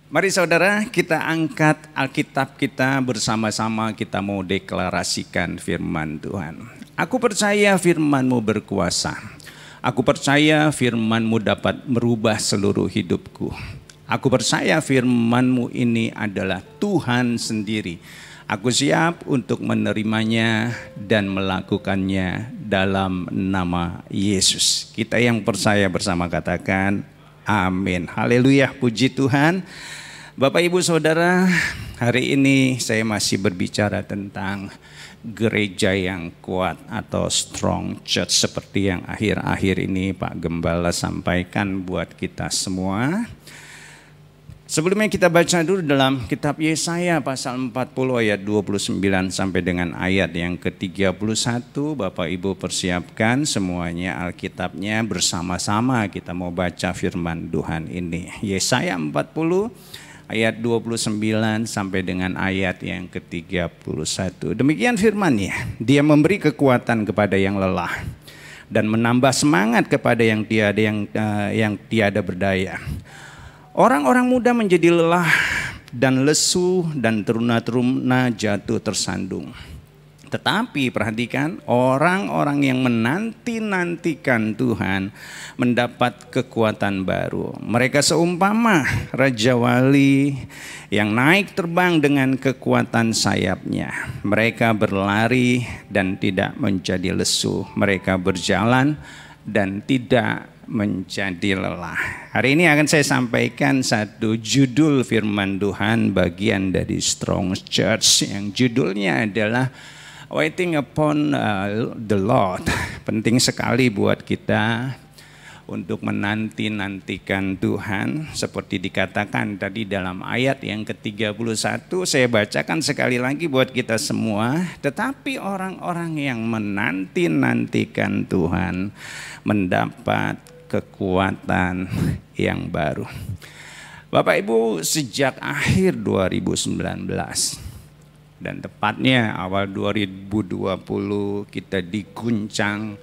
Mari saudara, kita angkat Alkitab kita bersama-sama, kita mau deklarasikan firman Tuhan. Aku percaya firman-Mu berkuasa. Aku percaya firman-Mu dapat merubah seluruh hidupku. Aku percaya firman-Mu ini adalah Tuhan sendiri. Aku siap untuk menerimanya dan melakukannya dalam nama Yesus. Kita yang percaya bersama katakan amin. Haleluya, puji Tuhan. Bapak Ibu Saudara, hari ini saya masih berbicara tentang gereja yang kuat atau strong church seperti yang akhir-akhir ini Pak Gembala sampaikan buat kita semua. Sebelumnya kita baca dulu dalam kitab Yesaya pasal 40 ayat 29 sampai dengan ayat yang ke-31. Bapak Ibu persiapkan semuanya Alkitabnya bersama-sama kita mau baca firman Tuhan ini. Yesaya 40 ayat 29 sampai dengan ayat yang ke-31. Demikian firman-Nya. Dia memberi kekuatan kepada yang lelah dan menambah semangat kepada yang tiada berdaya. Orang-orang muda menjadi lelah dan lesu dan teruna-teruna jatuh tersandung. Tetapi perhatikan, orang-orang yang menanti-nantikan Tuhan mendapat kekuatan baru. Mereka seumpama Raja Wali yang naik terbang dengan kekuatan sayapnya. Mereka berlari dan tidak menjadi lesu. Mereka berjalan dan tidak menjadi lelah. Hari ini akan saya sampaikan satu judul firman Tuhan bagian dari Strong Church yang judulnya adalah Waiting upon the Lord. Penting sekali buat kita untuk menanti-nantikan Tuhan. Seperti dikatakan tadi dalam ayat yang ke-31. Saya bacakan sekali lagi buat kita semua. Tetapi orang-orang yang menanti-nantikan Tuhan mendapat kekuatan yang baru. Bapak Ibu, sejak akhir 2019 dan tepatnya awal 2020 kita diguncang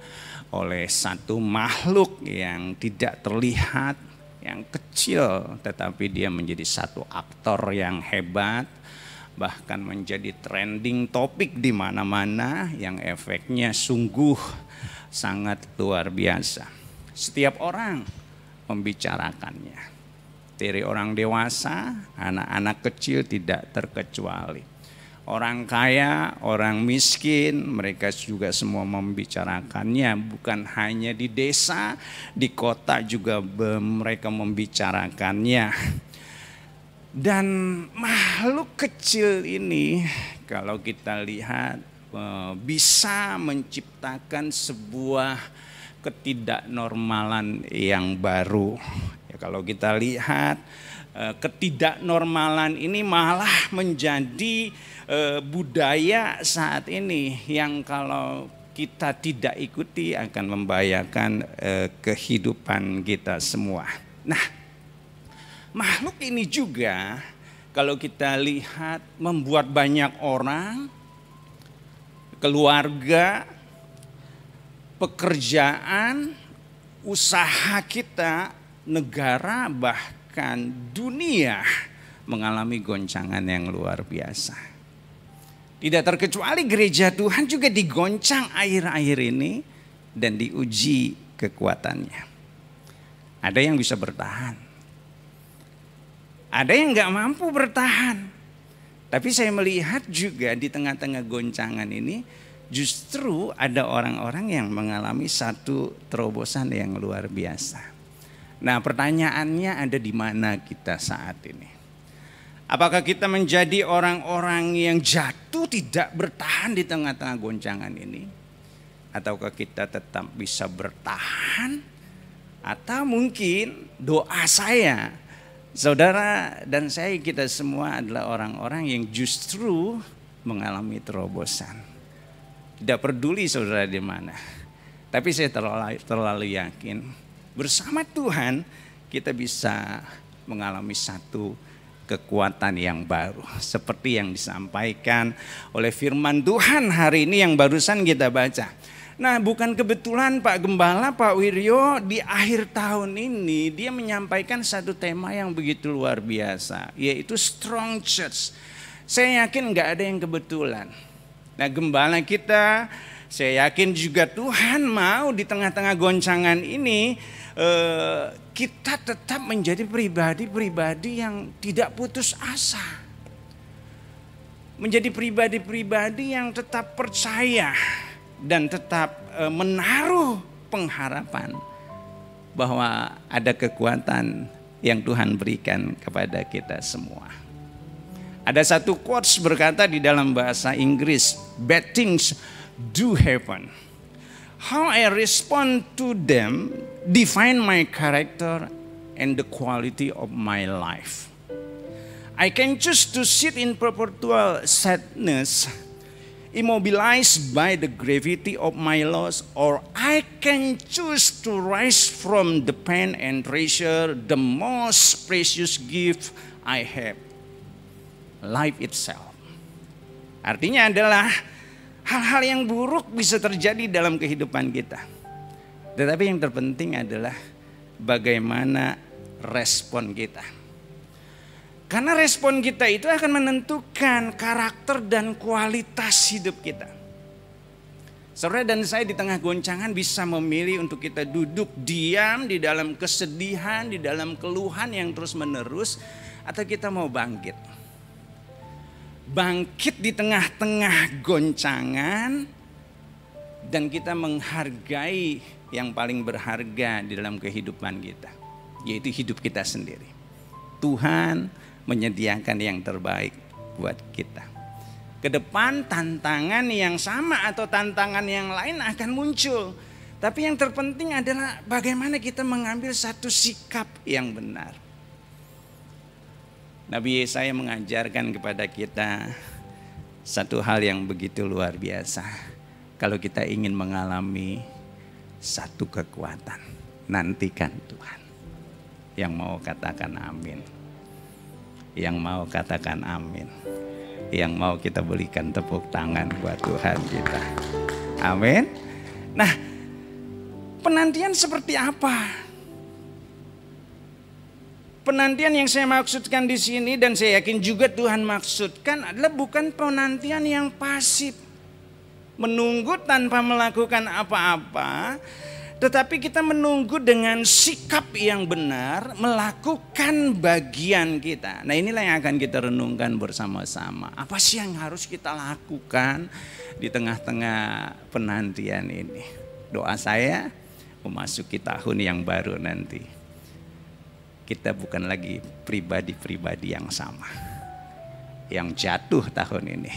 oleh satu makhluk yang tidak terlihat, yang kecil, tetapi dia menjadi satu aktor yang hebat, bahkan menjadi trending topik di mana-mana yang efeknya sungguh sangat luar biasa. Setiap orang membicarakannya, dari orang dewasa, anak-anak kecil tidak terkecuali. Orang kaya, orang miskin, mereka juga semua membicarakannya. Bukan hanya di desa, di kota juga mereka membicarakannya. Dan makhluk kecil ini kalau kita lihat bisa menciptakan sebuah ketidaknormalan yang baru. Ya, kalau kita lihat ketidaknormalan ini malah menjadi budaya saat ini yang kalau kita tidak ikuti akan membahayakan kehidupan kita semua. Nah, makhluk ini juga kalau kita lihat membuat banyak orang, keluarga, pekerjaan, usaha kita, negara, bahkan dunia mengalami goncangan yang luar biasa. Tidak terkecuali gereja Tuhan juga digoncang akhir-akhir ini dan diuji kekuatannya. Ada yang bisa bertahan, ada yang gak mampu bertahan. Tapi saya melihat juga di tengah-tengah goncangan ini justru ada orang-orang yang mengalami satu terobosan yang luar biasa. Nah, pertanyaannya ada di mana kita saat ini? Apakah kita menjadi orang-orang yang jatuh tidak bertahan di tengah-tengah goncangan ini? Ataukah kita tetap bisa bertahan? Atau mungkin doa saya, saudara dan saya, kita semua adalah orang-orang yang justru mengalami terobosan. Tidak peduli saudara di mana. Tapi saya terlalu yakin bersama Tuhan kita bisa mengalami satu kekuatan yang baru. Seperti yang disampaikan oleh firman Tuhan hari ini yang barusan kita baca. Nah, bukan kebetulan Pak Gembala, Pak Wiryo di akhir tahun ini dia menyampaikan satu tema yang begitu luar biasa, yaitu strong church. Saya yakin nggak ada yang kebetulan. Nah, gembala kita, saya yakin juga Tuhan mau di tengah-tengah goncangan ini kita tetap menjadi pribadi-pribadi yang tidak putus asa. Menjadi pribadi-pribadi yang tetap percaya dan tetap menaruh pengharapan bahwa ada kekuatan yang Tuhan berikan kepada kita semua. Ada satu quotes berkata di dalam bahasa Inggris, bad things do happen. How I respond to them define my character and the quality of my life. I can choose to sit in perpetual sadness, immobilized by the gravity of my loss, or I can choose to rise from the pain and treasure the most precious gift I have, life itself. Artinya adalah hal-hal yang buruk bisa terjadi dalam kehidupan kita. Tetapi yang terpenting adalah bagaimana respon kita. Karena respon kita itu akan menentukan karakter dan kualitas hidup kita. Saudara dan saya di tengah goncangan bisa memilih untuk kita duduk diam di dalam kesedihan, di dalam keluhan yang terus menerus, atau kita mau bangkit. Bangkit di tengah-tengah goncangan dan kita menghargai yang paling berharga di dalam kehidupan kita, yaitu hidup kita sendiri. Tuhan menyediakan yang terbaik buat kita. Ke depan tantangan yang sama atau tantangan yang lain akan muncul. Tapi yang terpenting adalah bagaimana kita mengambil satu sikap yang benar. Nabi Yesaya mengajarkan kepada kita satu hal yang begitu luar biasa. Kalau kita ingin mengalami satu kekuatan, nantikan Tuhan. Yang mau katakan amin. Yang mau katakan amin. Yang mau kita berikan tepuk tangan buat Tuhan kita. Amin. Nah, penantian seperti apa? Penantian yang saya maksudkan di sini dan saya yakin juga Tuhan maksudkan adalah bukan penantian yang pasif. Menunggu tanpa melakukan apa-apa. Tetapi kita menunggu dengan sikap yang benar, melakukan bagian kita. Nah, inilah yang akan kita renungkan bersama-sama. Apa sih yang harus kita lakukan di tengah-tengah penantian ini? Doa saya memasuki tahun yang baru nanti. Kita bukan lagi pribadi-pribadi yang sama. Yang jatuh tahun ini,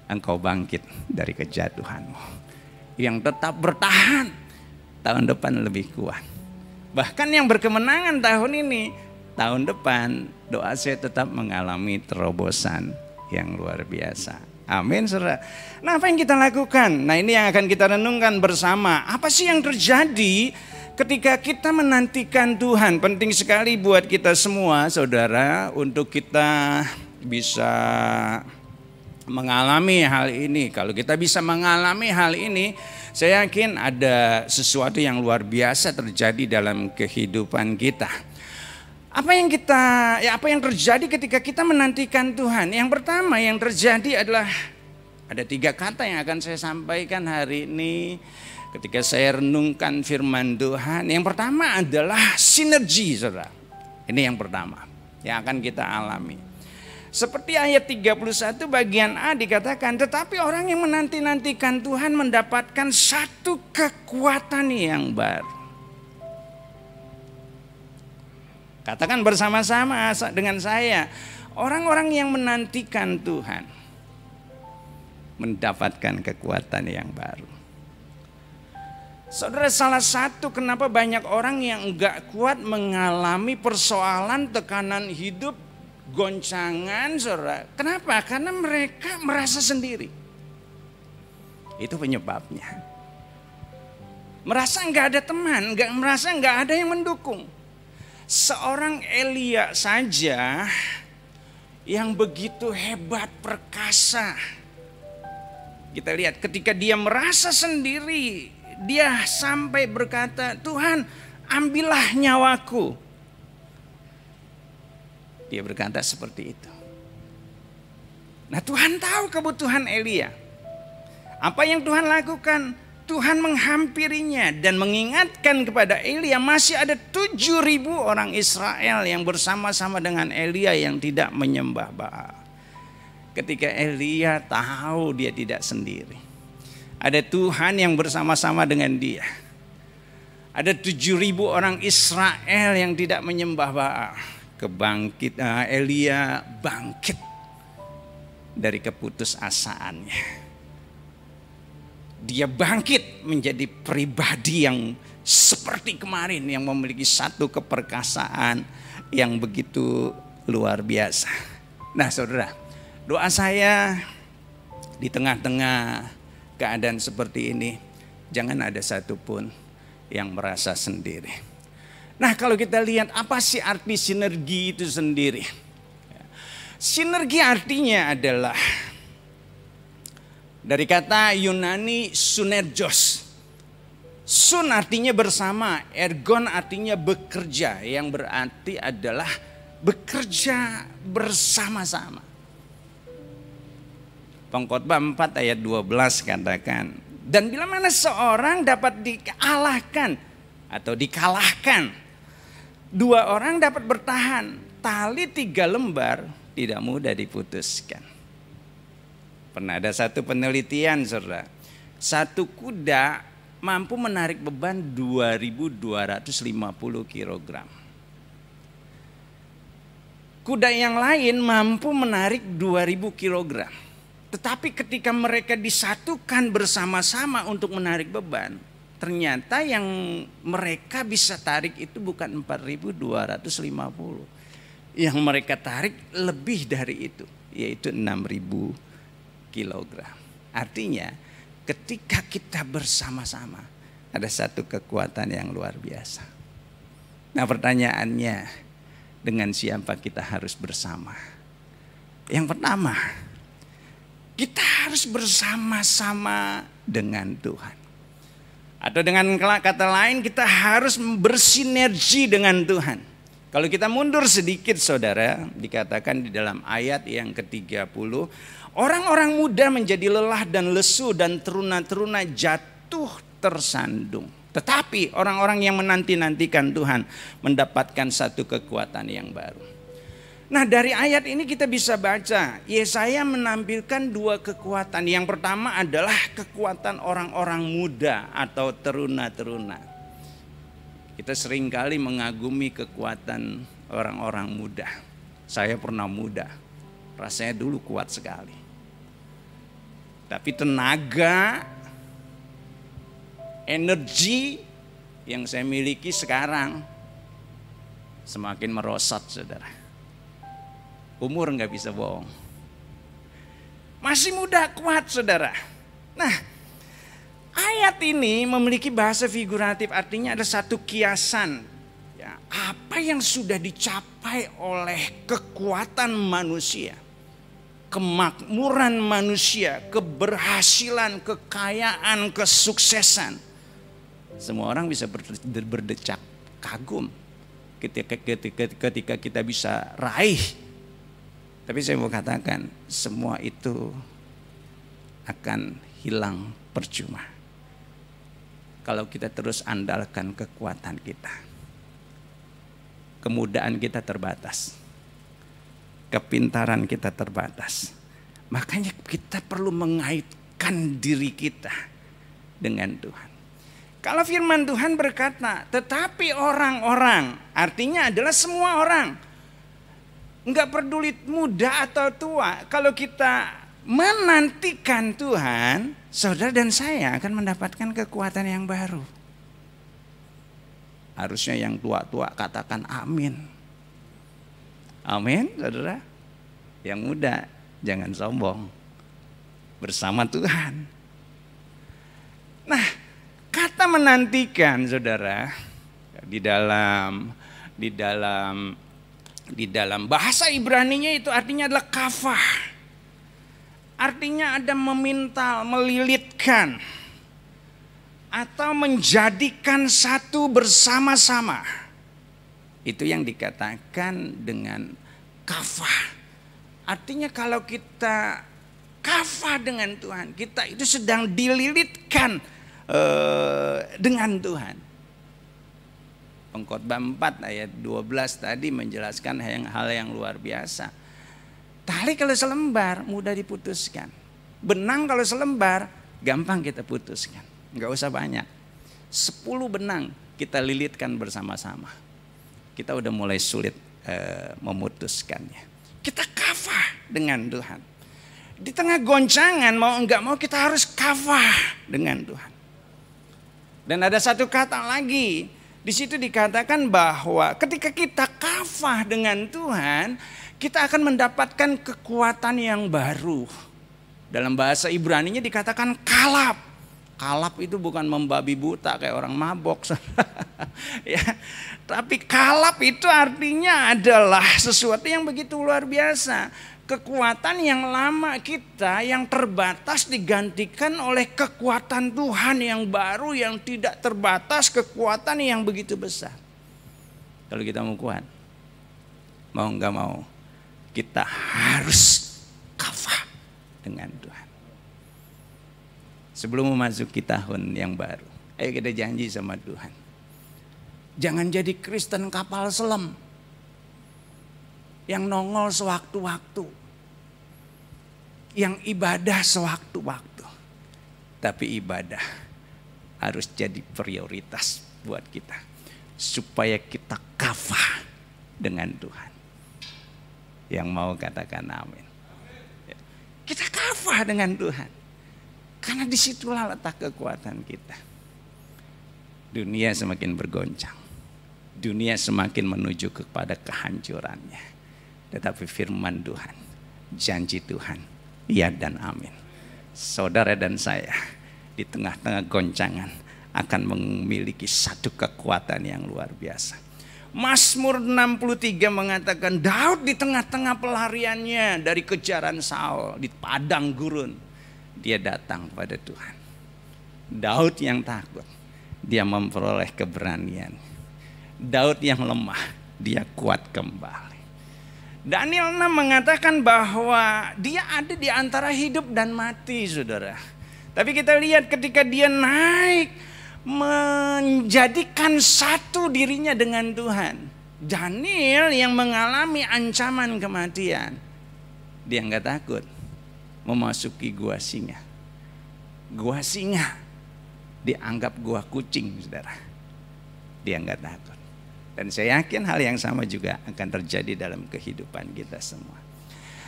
engkau bangkit dari kejatuhanmu. Yang tetap bertahan, tahun depan lebih kuat. Bahkan yang berkemenangan tahun ini, tahun depan doa saya tetap mengalami terobosan yang luar biasa. Amin, saudara. Nah, apa yang kita lakukan? Nah, ini yang akan kita renungkan bersama. Apa sih yang terjadi ketika kita menantikan Tuhan? Penting sekali buat kita semua, saudara, untuk kita bisa mengalami hal ini. Kalau kita bisa mengalami hal ini, saya yakin ada sesuatu yang luar biasa terjadi dalam kehidupan kita. Apa yang terjadi ketika kita menantikan Tuhan? Yang pertama yang terjadi adalah ada 3 kata yang akan saya sampaikan hari ini ketika saya renungkan firman Tuhan. Yang pertama adalah sinergi, saudara. Ini yang pertama yang akan kita alami. Seperti ayat 31 bagian A dikatakan, tetapi orang yang menanti-nantikan Tuhan mendapatkan satu kekuatan yang baru. Katakan bersama-sama dengan saya, orang-orang yang menantikan Tuhan mendapatkan kekuatan yang baru. Saudara, salah satu kenapa banyak orang yang enggak kuat mengalami persoalan, tekanan hidup, goncangan, saudara. Kenapa? Karena mereka merasa sendiri. Itu penyebabnya. Merasa enggak ada teman, merasa enggak ada yang mendukung. Seorang Elia saja yang begitu hebat, perkasa, Kita lihat ketika dia merasa sendiri, dia sampai berkata, Tuhan ambillah nyawaku. Dia berkata seperti itu. Nah, Tuhan tahu kebutuhan Elia. Apa yang Tuhan lakukan? Tuhan menghampirinya dan mengingatkan kepada Elia, masih ada 7.000 orang Israel yang bersama-sama dengan Elia yang tidak menyembah Baal. Ketika Elia tahu dia tidak sendiri, ada Tuhan yang bersama-sama dengan dia. Ada 7.000 orang Israel yang tidak menyembah Baal. Elia bangkit dari keputusasaannya. Dia bangkit menjadi pribadi yang seperti kemarin, yang memiliki satu keperkasaan yang begitu luar biasa. Nah saudara, doa saya di tengah-tengah keadaan seperti ini, jangan ada satupun yang merasa sendiri. Nah, kalau kita lihat apa sih arti sinergi itu sendiri? Sinergi artinya adalah dari kata Yunani sunergos. Sun artinya bersama, ergon artinya bekerja, yang berarti adalah bekerja bersama-sama. Pengkhotbah 4 ayat 12 katakan, dan bila mana seorang dapat dikalahkan atau dikalahkan, 2 orang dapat bertahan, tali 3 lembar tidak mudah diputuskan. Pernah ada satu penelitian, saudara, satu kuda mampu menarik beban 2.250 kg. Kuda yang lain mampu menarik 2.000 kg. Tetapi ketika mereka disatukan bersama-sama untuk menarik beban, ternyata yang mereka bisa tarik itu bukan 4.250. Yang mereka tarik lebih dari itu, yaitu 6.000 kilogram. Artinya ketika kita bersama-sama ada satu kekuatan yang luar biasa. Nah, pertanyaannya, dengan siapa kita harus bersama? Yang pertama, kita harus bersama-sama dengan Tuhan. Atau dengan kata lain, kita harus bersinergi dengan Tuhan. Kalau kita mundur sedikit saudara, dikatakan di dalam ayat yang ke-30, orang-orang muda menjadi lelah dan lesu dan teruna-teruna jatuh tersandung. Tetapi orang-orang yang menanti-nantikan Tuhan mendapatkan satu kekuatan yang baru. Nah, dari ayat ini kita bisa baca, Yesaya menampilkan 2 kekuatan. Yang pertama adalah kekuatan orang-orang muda atau teruna-teruna. Kita seringkali mengagumi kekuatan orang-orang muda. Saya pernah muda, rasanya dulu kuat sekali. Tapi tenaga, energi yang saya miliki sekarang semakin merosot, saudara. Umur nggak bisa bohong. Masih muda kuat, saudara. Nah, ayat ini memiliki bahasa figuratif, artinya ada satu kiasan. Ya, apa yang sudah dicapai oleh kekuatan manusia, kemakmuran manusia, keberhasilan, kekayaan, kesuksesan. Semua orang bisa berdecak kagum ketika kita bisa raih. Tapi saya mau katakan, semua itu akan hilang percuma kalau kita terus andalkan kekuatan kita. Kemudaan kita terbatas, kepintaran kita terbatas. Makanya kita perlu mengaitkan diri kita dengan Tuhan. Kalau firman Tuhan berkata, tetapi orang-orang, artinya adalah semua orang. Enggak peduli muda atau tua. Kalau kita menantikan Tuhan, saudara dan saya akan mendapatkan kekuatan yang baru. Harusnya yang tua-tua katakan amin. Amin, saudara. Yang muda jangan sombong. Bersama Tuhan. Nah, kata menantikan, saudara, di dalam bahasa Ibraninya itu artinya adalah kafah. artinya ada memintal, melilitkan, atau menjadikan satu bersama-sama. Itu yang dikatakan dengan kafah. Artinya kalau kita kafah dengan Tuhan, kita itu sedang dililitkan dengan Tuhan. Pengkhotbah 4 ayat 12 tadi menjelaskan hal yang luar biasa. Tali kalau selembar mudah diputuskan. Benang kalau selembar gampang kita putuskan. Enggak usah banyak. 10 benang kita lilitkan bersama-sama. Kita udah mulai sulit memutuskannya. Kita kafah dengan Tuhan. Di tengah goncangan mau enggak mau kita harus kafah dengan Tuhan. Dan ada satu kata lagi. Di situ dikatakan bahwa ketika kita kafah dengan Tuhan, kita akan mendapatkan kekuatan yang baru. Dalam bahasa Ibrani-nya dikatakan kalab. Kalab itu bukan membabi buta kayak orang mabok. Ya, tapi kalab itu artinya adalah sesuatu yang begitu luar biasa. Kekuatan yang lama kita yang terbatas digantikan oleh kekuatan Tuhan yang baru, yang tidak terbatas, kekuatan yang begitu besar. Kalau kita mau kuat, mau nggak mau, kita harus kafah dengan Tuhan. Sebelum memasuki tahun yang baru, ayo kita janji sama Tuhan. Jangan jadi Kristen kapal selam yang nongol sewaktu-waktu, yang ibadah sewaktu-waktu. Tapi ibadah harus jadi prioritas buat kita, supaya kita kafah dengan Tuhan. Yang mau katakan amin. Kita kafah dengan Tuhan. Karena disitulah letak kekuatan kita. Dunia semakin bergoncang. Dunia semakin menuju kepada kehancurannya. Tetapi firman Tuhan, janji Tuhan, ya dan amin. Saudara dan saya di tengah-tengah goncangan akan memiliki satu kekuatan yang luar biasa. Mazmur 63 mengatakan Daud di tengah-tengah pelariannya dari kejaran Saul di padang gurun. Dia datang pada Tuhan. Daud yang takut, dia memperoleh keberanian. Daud yang lemah, dia kuat kembali. Daniel 6 mengatakan bahwa dia ada di antara hidup dan mati, saudara. Tapi kita lihat ketika dia naik, menjadikan satu dirinya dengan Tuhan. Daniel yang mengalami ancaman kematian, dia nggak takut memasuki gua singa. Gua singa dianggap gua kucing, saudara. Dia nggak takut. Dan saya yakin hal yang sama juga akan terjadi dalam kehidupan kita semua.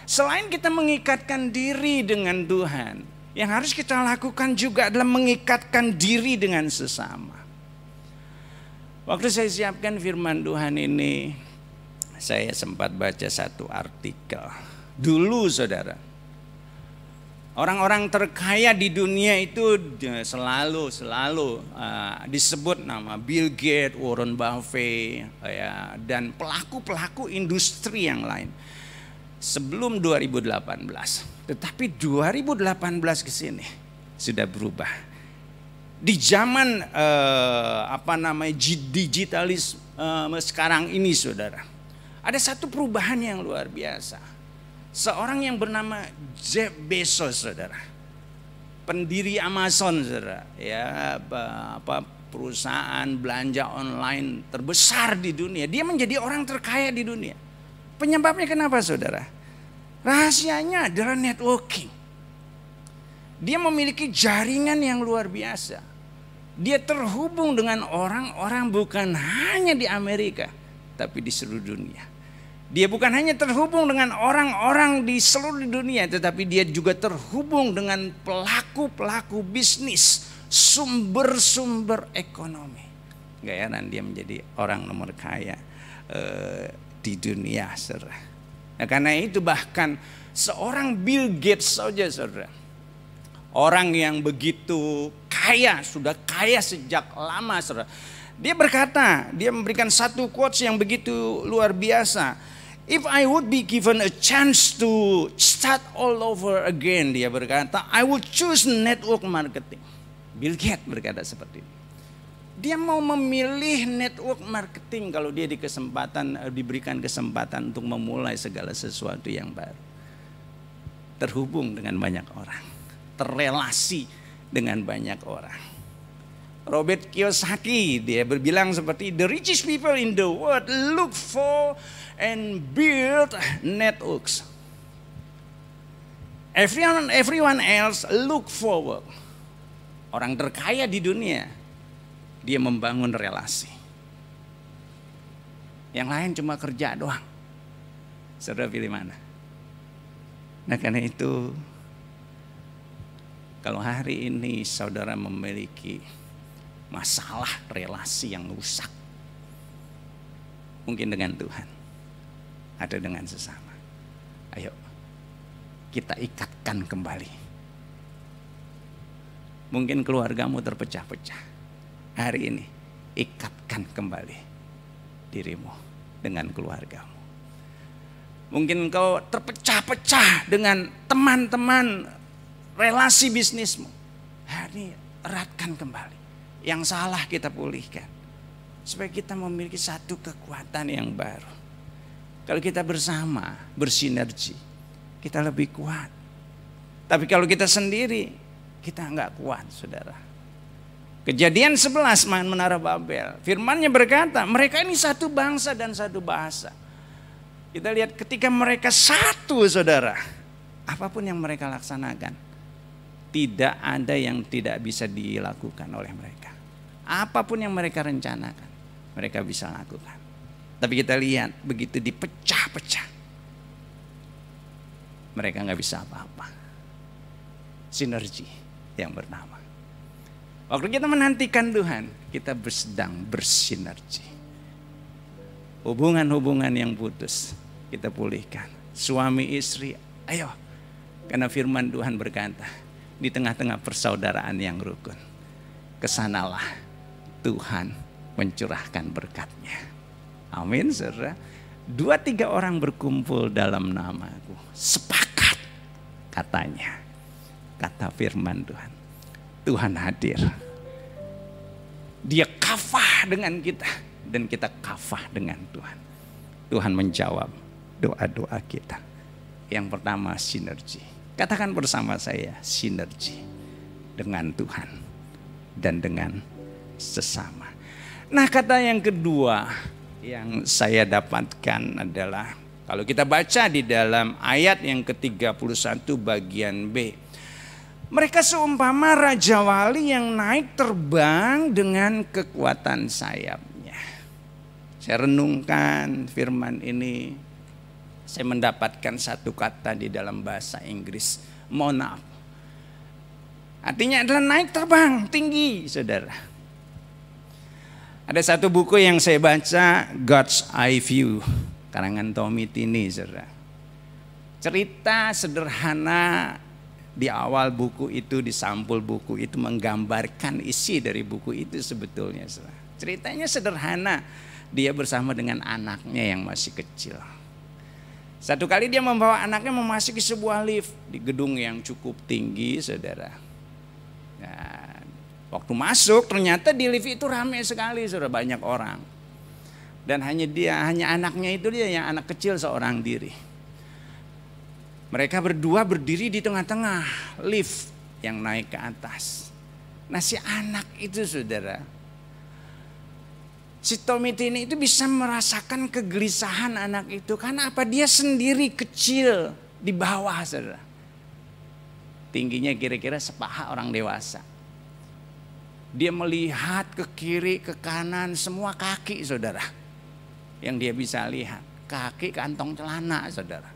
Selain kita mengikatkan diri dengan Tuhan, yang harus kita lakukan juga adalah mengikatkan diri dengan sesama. Waktu saya siapkan firman Tuhan ini, saya sempat baca satu artikel. Dulu, saudara, orang-orang terkaya di dunia itu selalu disebut nama Bill Gates, Warren Buffett, ya, dan pelaku-pelaku industri yang lain sebelum 2018. Tetapi 2018 ke sini sudah berubah. Di zaman digitalisme sekarang ini, saudara, ada satu perubahan yang luar biasa. Seorang yang bernama Jeff Bezos, saudara, pendiri Amazon, saudara, ya, perusahaan belanja online terbesar di dunia. Dia menjadi orang terkaya di dunia. Penyebabnya kenapa, saudara? Rahasianya adalah networking. Dia memiliki jaringan yang luar biasa. Dia terhubung dengan orang-orang bukan hanya di Amerika, tapi di seluruh dunia. Dia bukan hanya terhubung dengan orang-orang di seluruh dunia, tetapi dia juga terhubung dengan pelaku-pelaku bisnis, sumber-sumber ekonomi. Gak heran dia menjadi orang nomor kaya di dunia, saudara. Nah, karena itu bahkan seorang Bill Gates saja, saudara, orang yang begitu kaya, sudah kaya sejak lama, saudara. Dia berkata, dia memberikan satu quotes yang begitu luar biasa. If I would be given a chance to start all over again, dia berkata, I will choose network marketing. Bill Gates berkata seperti ini. Dia mau memilih network marketing kalau dia diberikan kesempatan untuk memulai segala sesuatu yang baru. Terhubung dengan banyak orang, terrelasi dengan banyak orang. Robert Kiyosaki dia berbilang seperti, the richest people in the world look for and build networks. Everyone else look forward. Orang terkaya di dunia, dia membangun relasi. Yang lain cuma kerja doang. Saudara pilih mana? Nah karena itu, kalau hari ini saudara memiliki masalah relasi yang rusak, mungkin dengan Tuhan atau dengan sesama, ayo kita ikatkan kembali. Mungkin keluargamu terpecah-pecah, hari ini ikatkan kembali dirimu dengan keluargamu. Mungkin kau terpecah-pecah dengan teman-teman relasi bisnismu, hari ini eratkan kembali. Yang salah kita pulihkan, supaya kita memiliki satu kekuatan yang baru. Kalau kita bersama, bersinergi, kita lebih kuat. Tapi kalau kita sendiri, kita enggak kuat, saudara. Kejadian 11 Menara Babel, firman-Nya berkata, mereka ini satu bangsa dan satu bahasa. Kita lihat ketika mereka satu, saudara, apapun yang mereka laksanakan, tidak ada yang tidak bisa dilakukan oleh mereka. Apapun yang mereka rencanakan, mereka bisa lakukan. Tapi kita lihat begitu dipecah-pecah, mereka nggak bisa apa-apa. Sinergi yang bernama. Waktu kita menantikan Tuhan, kita sedang bersinergi. Hubungan-hubungan yang putus, kita pulihkan. Suami istri, ayo. Karena firman Tuhan berkata, di tengah-tengah persaudaraan yang rukun, kesanalah Tuhan mencurahkan berkat-Nya. Amin, saudara. 2-3 orang berkumpul dalam nama-Ku, sepakat, katanya. Kata firman Tuhan, Tuhan hadir. Dia kafah dengan kita, dan kita kafah dengan Tuhan. Tuhan menjawab doa-doa kita. Yang pertama, sinergi. Katakan bersama saya, sinergi dengan Tuhan dan dengan sesama. Nah, kata yang kedua yang saya dapatkan adalah, kalau kita baca di dalam ayat yang ke-31 bagian B, mereka seumpama raja wali yang naik terbang dengan kekuatan sayapnya. Saya renungkan firman ini, saya mendapatkan satu kata di dalam bahasa Inggris, monarch. Artinya adalah naik terbang tinggi, saudara. Ada satu buku yang saya baca, God's Eye View, karangan Tommy Tini, saudara. Cerita sederhana di awal buku itu, di sampul buku itu menggambarkan isi dari buku itu sebetulnya, saudara. Ceritanya sederhana, dia bersama dengan anaknya yang masih kecil. Satu kali dia membawa anaknya memasuki sebuah lift di gedung yang cukup tinggi, saudara. Nah, waktu masuk ternyata di lift itu ramai sekali, saudara, banyak orang. Dan hanya anaknya itu dia yang anak kecil seorang diri. Mereka berdua berdiri di tengah-tengah lift yang naik ke atas. Nah, si anak itu, saudara, si Tommy Tini itu bisa merasakan kegelisahan anak itu. Karena apa? Dia sendiri kecil di bawah, saudara. Tingginya kira-kira sepaha orang dewasa. Dia melihat ke kiri, ke kanan, semua kaki, saudara. Yang dia bisa lihat, kaki kantong celana, saudara.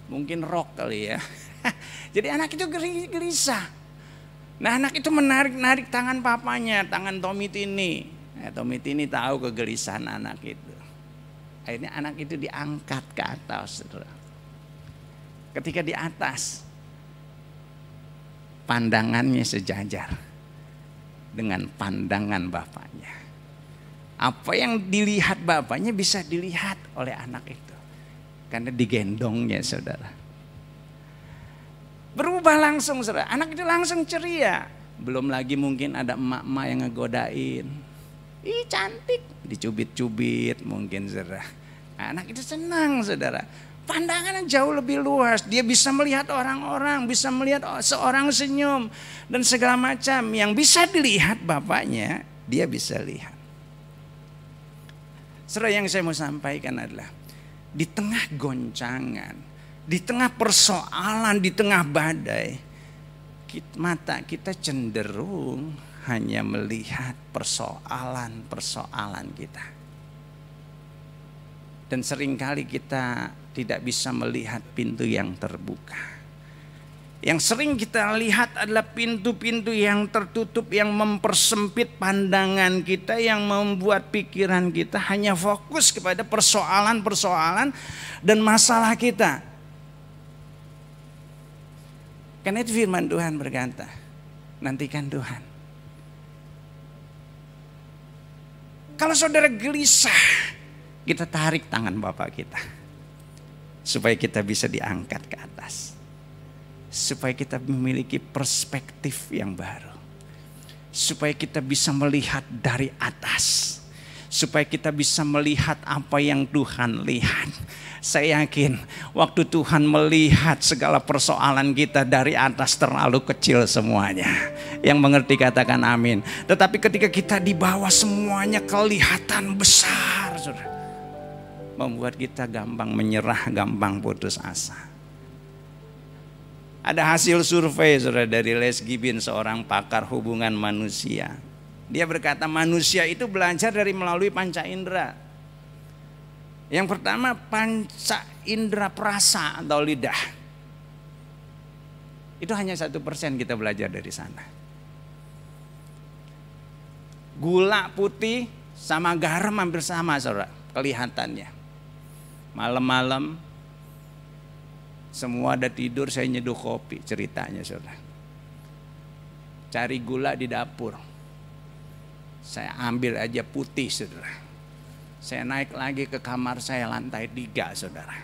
Mungkin rok kali ya. Jadi anak itu gelisah. Nah, anak itu menarik tangan papanya, tangan Tommy Tini. Tommy Tini tahu kegelisahan anak itu. Akhirnya anak itu diangkat ke atas, saudara. Ketika di atas, pandangannya sejajar dengan pandangan bapaknya. Apa yang dilihat bapaknya bisa dilihat oleh anak itu. Karena digendongnya saudara. Berubah langsung saudara, anak itu langsung ceria. Belum lagi mungkin ada emak-emak yang ngegodain. Ih cantik, dicubit-cubit mungkin saudara. Anak itu senang saudara. Pandangannya jauh lebih luas. Dia bisa melihat orang-orang, bisa melihat seorang senyum dan segala macam yang bisa dilihat bapaknya, dia bisa lihat. Saudara, yang saya mau sampaikan adalah di tengah goncangan, di tengah persoalan, di tengah badai, mata kita cenderung hanya melihat persoalan-persoalan kita. Dan seringkali kita tidak bisa melihat pintu yang terbuka. Yang sering kita lihat adalah pintu-pintu yang tertutup, yang mempersempit pandangan kita, yang membuat pikiran kita hanya fokus kepada persoalan-persoalan dan masalah kita. Karena itu firman Tuhan berkata, nantikan Tuhan. Kalau saudara gelisah, kita tarik tangan Bapak kita. Supaya kita bisa diangkat ke atas. Supaya kita memiliki perspektif yang baru. Supaya kita bisa melihat dari atas. Supaya kita bisa melihat apa yang Tuhan lihat. Saya yakin waktu Tuhan melihat segala persoalan kita dari atas terlalu kecil semuanya. Yang mengerti katakan amin. Tetapi ketika kita di bawah semuanya kelihatan besar, saudara. Membuat kita gampang menyerah, gampang putus asa. Ada hasil survei saudara dari Les Gibbon, seorang pakar hubungan manusia. Dia berkata manusia itu belajar dari melalui panca indera. Yang pertama panca indera perasa atau lidah. Itu hanya 1% kita belajar dari sana. Gula putih sama garam hampir sama saudara kelihatannya. Malam-malam semua ada tidur, saya nyeduh kopi ceritanya saudara. Cari gula di dapur. Saya ambil aja putih saudara. Saya naik lagi ke kamar saya lantai 3 saudara.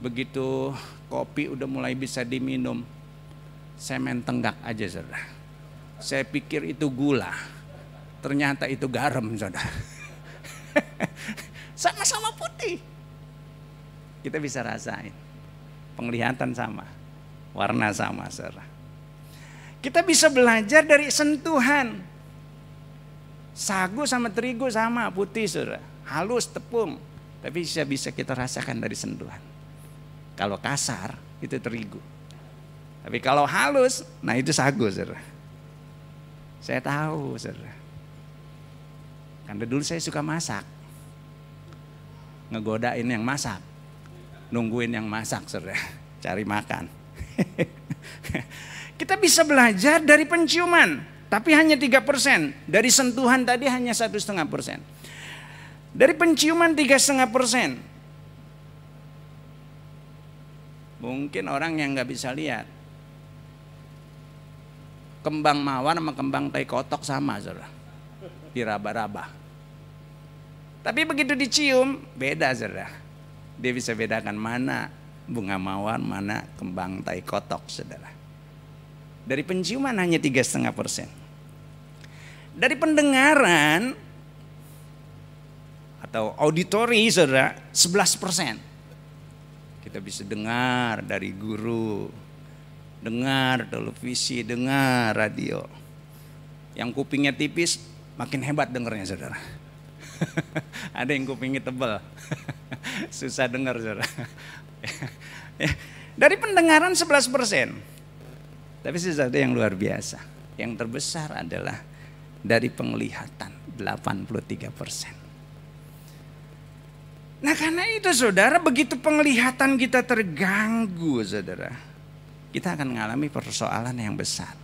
Begitu kopi udah mulai bisa diminum, saya main tenggak aja saudara. Saya pikir itu gula, ternyata itu garam saudara. Sama-sama putih. Kita bisa rasain. Penglihatan sama. Warna sama saudara. Kita bisa belajar dari sentuhan. Sagu sama terigu sama putih saudara. Halus, tepung. Tapi bisa kita rasakan dari sentuhan. Kalau kasar itu terigu. Tapi kalau halus, nah itu sagu saudara. Saya tahu saudara. Karena dulu saya suka masak. Ngegodain yang masak, nungguin yang masak saudara, cari makan. Kita bisa belajar dari penciuman, tapi hanya 3%. Dari sentuhan tadi hanya 1,5%. Dari penciuman 3,5%. Mungkin orang yang nggak bisa lihat, kembang mawar sama kembang tai kotok sama saudara, diraba-raba. Tapi begitu dicium, beda saudara. Dia bisa bedakan mana bunga mawar, mana kembang tai kotok saudara. Dari penciuman hanya 3,5%. Dari pendengaran atau auditori saudara, 11%. Kita bisa dengar dari guru, dengar televisi, dengar radio. Yang kupingnya tipis, makin hebat dengarnya saudara. Ada yang kupingnya tebal, susah dengar saudara. Dari pendengaran 11%. Tapi sesuatu yang luar biasa. Yang terbesar adalah dari penglihatan 83%. Nah karena itu saudara, begitu penglihatan kita terganggu saudara, kita akan mengalami persoalan yang besar.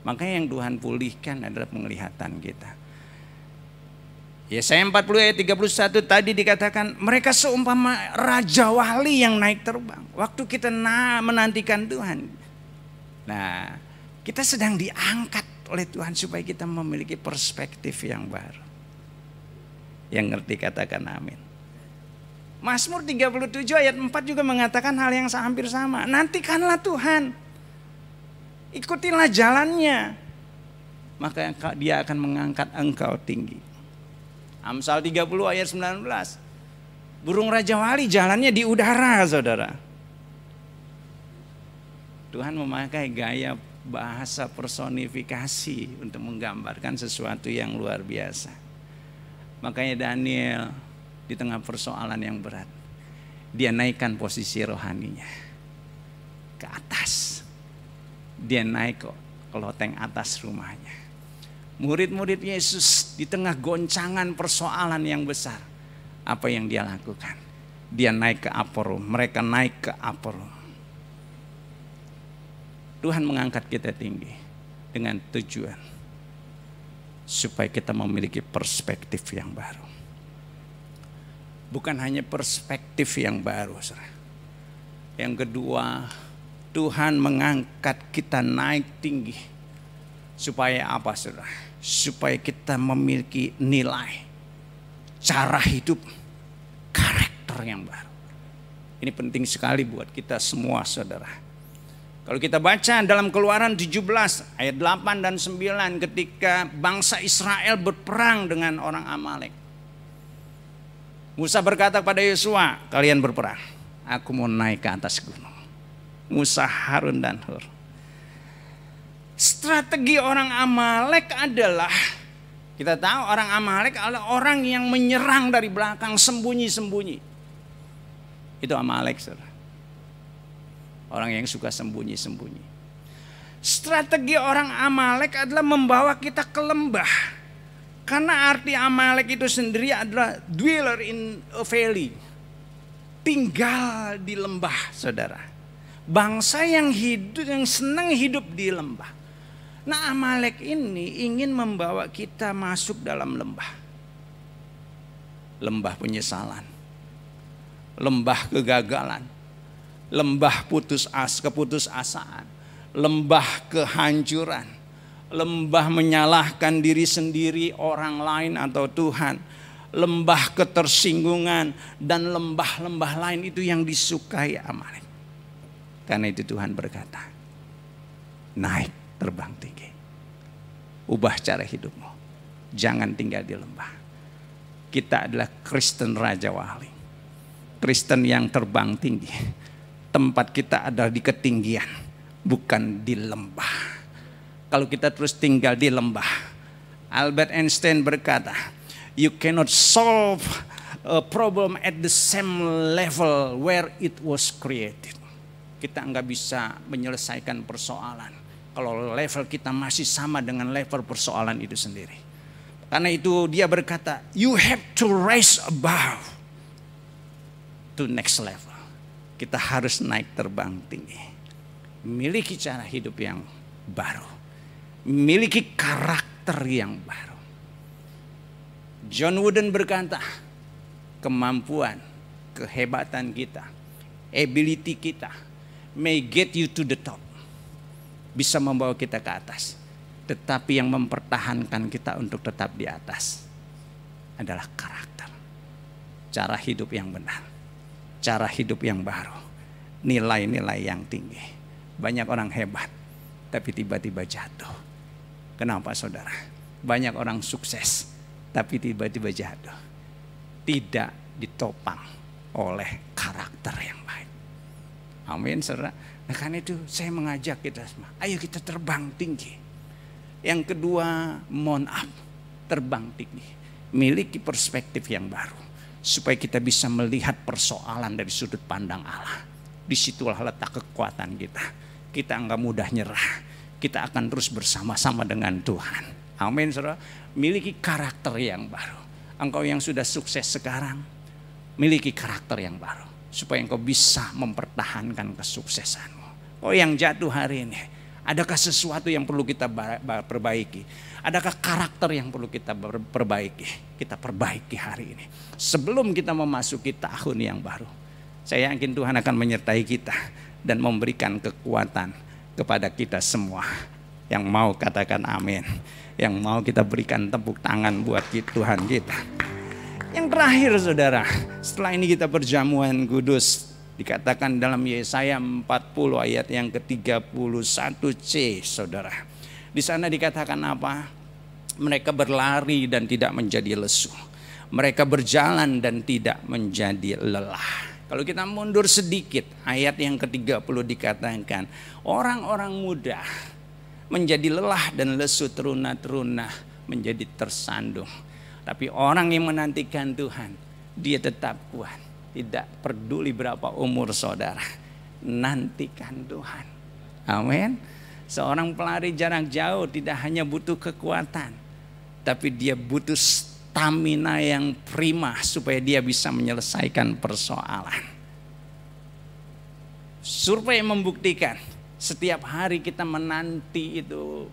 Makanya yang Tuhan pulihkan adalah penglihatan kita. Yesaya 40 ayat 31 tadi dikatakan mereka seumpama raja wali yang naik terbang. Waktu kita menantikan Tuhan. Nah, kita sedang diangkat oleh Tuhan supaya kita memiliki perspektif yang baru. Yang ngerti katakan amin. Mazmur 37 ayat 4 juga mengatakan hal yang hampir sama. Nantikanlah Tuhan, ikutilah jalannya, maka dia akan mengangkat engkau tinggi. Amsal 30 ayat 19. Burung Raja Wali jalannya di udara, saudara. Tuhan memakai gaya bahasa personifikasi untuk menggambarkan sesuatu yang luar biasa. Makanya Daniel di tengah persoalan yang berat, dia naikkan posisi rohaninya ke atas. Dia naik ke loteng atas rumahnya. Murid-murid Yesus di tengah goncangan persoalan yang besar, apa yang dia lakukan? Dia naik ke upper room, mereka naik ke upper room. Tuhan mengangkat kita tinggi dengan tujuan supaya kita memiliki perspektif yang baru. Bukan hanya perspektif yang baru, saudara. Yang kedua, Tuhan mengangkat kita naik tinggi supaya apa, saudara? Supaya kita memiliki nilai, cara hidup, karakter yang baru. Ini penting sekali buat kita semua, saudara. Kalau kita baca dalam Keluaran 17 ayat 8 dan 9, ketika bangsa Israel berperang dengan orang Amalek, Musa berkata kepada Yosua, kalian berperang, aku mau naik ke atas gunung. Musa, Harun dan Hur. Strategi orang Amalek adalah, kita tahu orang Amalek adalah orang yang menyerang dari belakang, sembunyi-sembunyi. Itu Amalek, saudara. Orang yang suka sembunyi-sembunyi. Strategi orang Amalek adalah membawa kita ke lembah. Karena arti Amalek itu sendiri adalah dweller in a valley, tinggal di lembah, saudara. Bangsa yang hidup, yang senang hidup di lembah. Nah, Amalek ini ingin membawa kita masuk dalam lembah. Lembah penyesalan, lembah kegagalan, lembah keputusasaan, lembah kehancuran, lembah menyalahkan diri sendiri, orang lain atau Tuhan, lembah ketersinggungan, dan lembah-lembah lain itu yang disukai Amalek. Karena itu Tuhan berkata, naik, terbang tinggi, ubah cara hidupmu, jangan tinggal di lembah. Kita adalah Kristen Raja Wali, Kristen yang terbang tinggi. Tempat kita adalah di ketinggian, bukan di lembah. Kalau kita terus tinggal di lembah, Albert Einstein berkata, you cannot solve a problem at the same level where it was created. Kita nggak bisa menyelesaikan persoalan kalau level kita masih sama dengan level persoalan itu sendiri. Karena itu dia berkata, you have to rise above to next level. Kita harus naik terbang tinggi. Miliki cara hidup yang baru. Miliki karakter yang baru. John Wooden berkata, kemampuan, kehebatan kita, ability kita may get you to the top, bisa membawa kita ke atas. Tetapi yang mempertahankan kita untuk tetap di atas adalah karakter, cara hidup yang benar, cara hidup yang baru, nilai-nilai yang tinggi. Banyak orang hebat tapi tiba-tiba jatuh. Kenapa, saudara? Banyak orang sukses tapi tiba-tiba jatuh. Tidak ditopang oleh karakter yang baik. Amin, saudara. Nah, karena itu saya mengajak kita semua, ayo kita terbang tinggi. Yang kedua, mohon up, terbang tinggi. Miliki perspektif yang baru, supaya kita bisa melihat persoalan dari sudut pandang Allah. Disitulah letak kekuatan kita. Kita enggak mudah nyerah. Kita akan terus bersama-sama dengan Tuhan. Amin, saudara. Miliki karakter yang baru. Engkau yang sudah sukses sekarang, miliki karakter yang baru, supaya engkau bisa mempertahankan kesuksesanmu. Oh, yang jatuh hari ini, adakah sesuatu yang perlu kita perbaiki? Adakah karakter yang perlu kita perbaiki? Kita perbaiki hari ini sebelum kita memasuki tahun yang baru. Saya yakin Tuhan akan menyertai kita dan memberikan kekuatan kepada kita semua. Yang mau katakan amin, yang mau kita berikan tepuk tangan buat Tuhan kita. Yang terakhir saudara, setelah ini kita perjamuan kudus. Dikatakan dalam Yesaya 40 ayat yang ke-31c saudara. Di sana dikatakan apa? Mereka berlari dan tidak menjadi lesu. Mereka berjalan dan tidak menjadi lelah. Kalau kita mundur sedikit, ayat yang ke-30 dikatakan, orang-orang muda menjadi lelah dan lesu, teruna-teruna menjadi tersandung. Tapi orang yang menantikan Tuhan, dia tetap kuat. Tidak peduli berapa umur saudara, nantikan Tuhan. Amin. Seorang pelari jarak jauh tidak hanya butuh kekuatan, tapi dia butuh stamina yang prima supaya dia bisa menyelesaikan persoalan. Survei membuktikan setiap hari kita menanti itu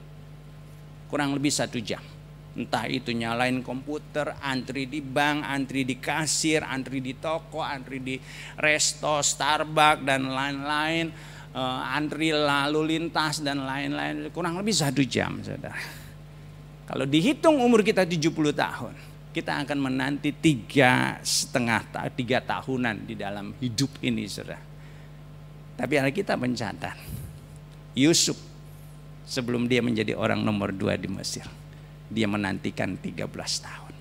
kurang lebih 1 jam. Entah itu nyalain komputer, antri di bank, antri di kasir, antri di toko, antri di resto, Starbucks dan lain-lain, antri lalu lintas dan lain-lain, kurang lebih 1 jam saudara. Kalau dihitung umur kita 70 tahun, kita akan menanti 3 tahunan di dalam hidup ini saudara. Tapi Alkitab mencatat, Yusuf sebelum dia menjadi orang nomor 2 di Mesir, dia menantikan 13 tahun.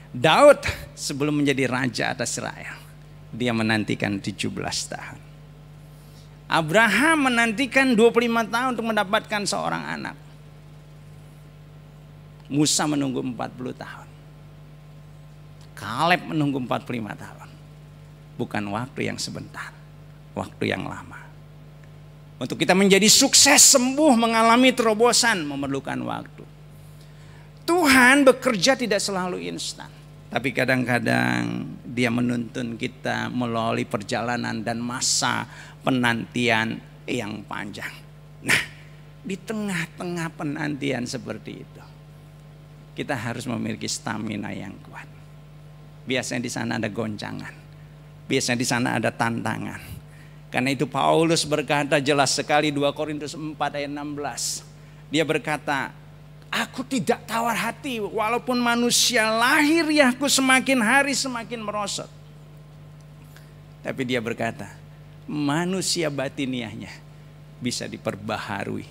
Daud sebelum menjadi raja atas Israel, dia menantikan 17 tahun. Abraham menantikan 25 tahun untuk mendapatkan seorang anak. Musa menunggu 40 tahun. Kaleb menunggu 45 tahun. Bukan waktu yang sebentar, waktu yang lama. Untuk kita menjadi sukses, sembuh, mengalami terobosan memerlukan waktu. Tuhan bekerja tidak selalu instan, tapi kadang-kadang Dia menuntun kita melalui perjalanan dan masa penantian yang panjang. Nah, di tengah-tengah penantian seperti itu, kita harus memiliki stamina yang kuat. Biasanya di sana ada goncangan, biasanya di sana ada tantangan. Karena itu Paulus berkata jelas sekali 2 Korintus 4 ayat 16. Dia berkata, aku tidak tawar hati walaupun manusia lahiriahku semakin hari semakin merosot. Tapi dia berkata, manusia batiniahnya bisa diperbaharui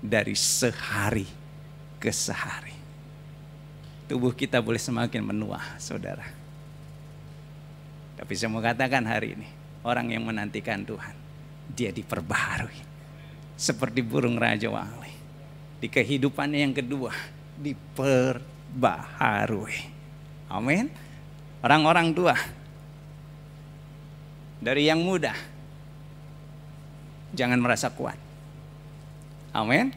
dari sehari ke sehari. Tubuh kita boleh semakin menua saudara. Tapi saya mau katakan hari ini, orang yang menantikan Tuhan, dia diperbaharui seperti burung raja wali. Di kehidupannya yang kedua, diperbaharui. Amin. Orang-orang tua, dari yang muda, jangan merasa kuat. Amin.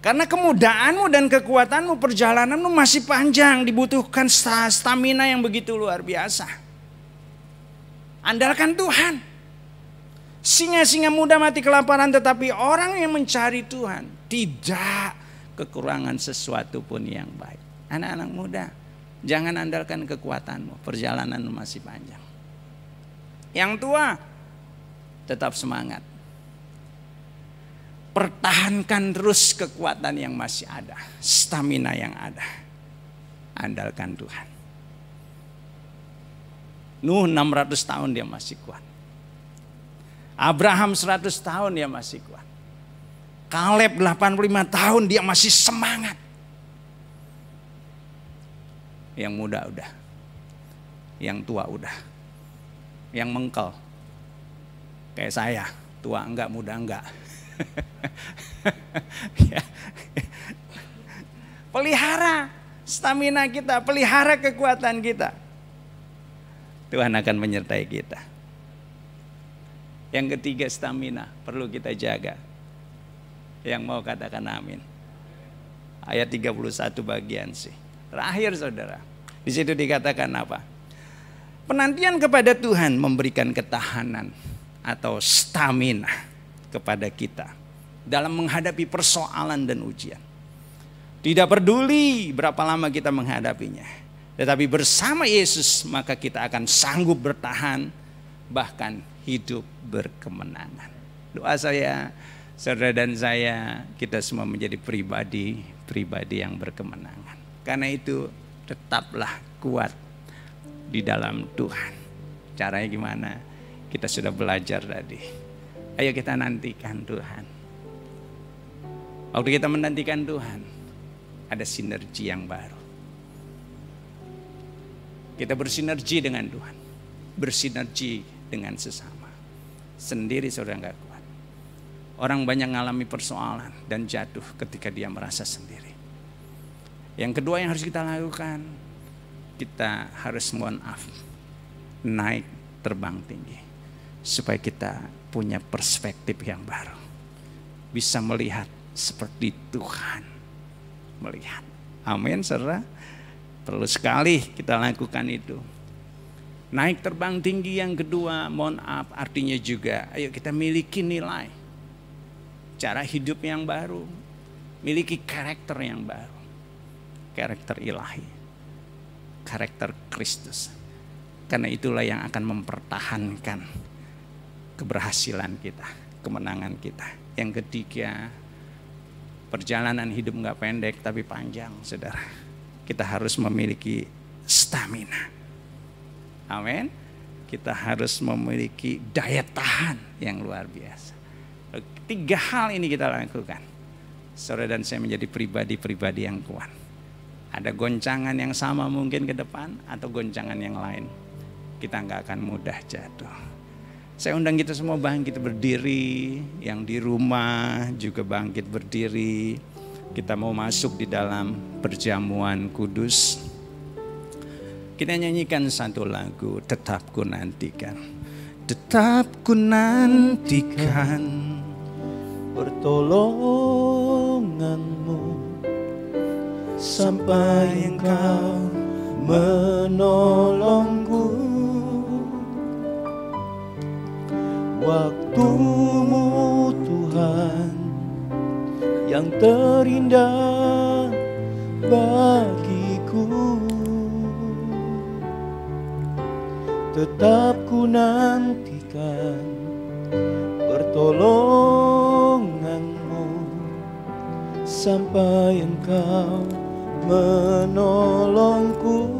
Karena kemudaanmu dan kekuatanmu, perjalananmu masih panjang, dibutuhkan stamina yang begitu luar biasa. Andalkan Tuhan. Singa-singa muda mati kelaparan, tetapi orang yang mencari Tuhan tidak kekurangan sesuatu pun yang baik. Anak-anak muda, jangan andalkan kekuatanmu, perjalananmu masih panjang. Yang tua, tetap semangat. Pertahankan terus kekuatan yang masih ada, stamina yang ada. Andalkan Tuhan. Nuh 600 tahun dia masih kuat. Abraham 100 tahun dia masih kuat. Kaleb 85 tahun dia masih semangat. Yang muda udah. Yang tua udah. Yang mengkel. Kayak saya, tua enggak, muda enggak. Pelihara stamina kita, pelihara kekuatan kita. Tuhan akan menyertai kita. Yang ketiga, stamina perlu kita jaga. Yang mau katakan amin. Ayat 31 bagian C. Terakhir saudara. Di situ dikatakan apa? Penantian kepada Tuhan memberikan ketahanan atau stamina kepada kita dalam menghadapi persoalan dan ujian. Tidak peduli berapa lama kita menghadapinya. Tetapi bersama Yesus maka kita akan sanggup bertahan, bahkan hidup berkemenangan. Doa saya, saudara dan saya, kita semua menjadi pribadi yang berkemenangan. Karena itu Tetaplah kuat di dalam Tuhan. Caranya gimana? Kita sudah belajar tadi. Ayo kita nantikan Tuhan. Waktu kita menantikan Tuhan, ada sinergi yang baru. Kita bersinergi dengan Tuhan, bersinergi dengan sesama. Sendiri saudara nggak kuat. Orang banyak mengalami persoalan dan jatuh ketika dia merasa sendiri. Yang kedua yang harus kita lakukan, kita harus mohon maaf, naik terbang tinggi. Supaya kita punya perspektif yang baru. Bisa melihat seperti Tuhan melihat. Amin saudara. Perlu sekali kita lakukan itu. Naik terbang tinggi yang kedua, mohon maaf, artinya juga ayo kita miliki nilai. Cara hidup yang baru. Miliki karakter yang baru. Karakter ilahi. Karakter Kristus. Karena itulah yang akan mempertahankan keberhasilan kita, kemenangan kita. Yang ketiga, perjalanan hidup gak pendek tapi panjang saudara. Kita harus memiliki stamina. Amin. Kita harus memiliki daya tahan yang luar biasa. 3 hal ini kita lakukan. Saudara dan saya menjadi pribadi-pribadi yang kuat. Ada goncangan yang sama mungkin ke depan atau goncangan yang lain. Kita nggak akan mudah jatuh. Saya undang kita semua bangkit berdiri. Yang di rumah juga bangkit berdiri. Kita mau masuk di dalam perjamuan kudus. Kita nyanyikan satu lagu, tetap ku nantikan. Tetap ku nantikan pertolonganmu sampai engkau menolongku. Waktumu Tuhan yang terindah bagiku. Tetap ku nantikan pertolonganmu sampai engkau menolongku.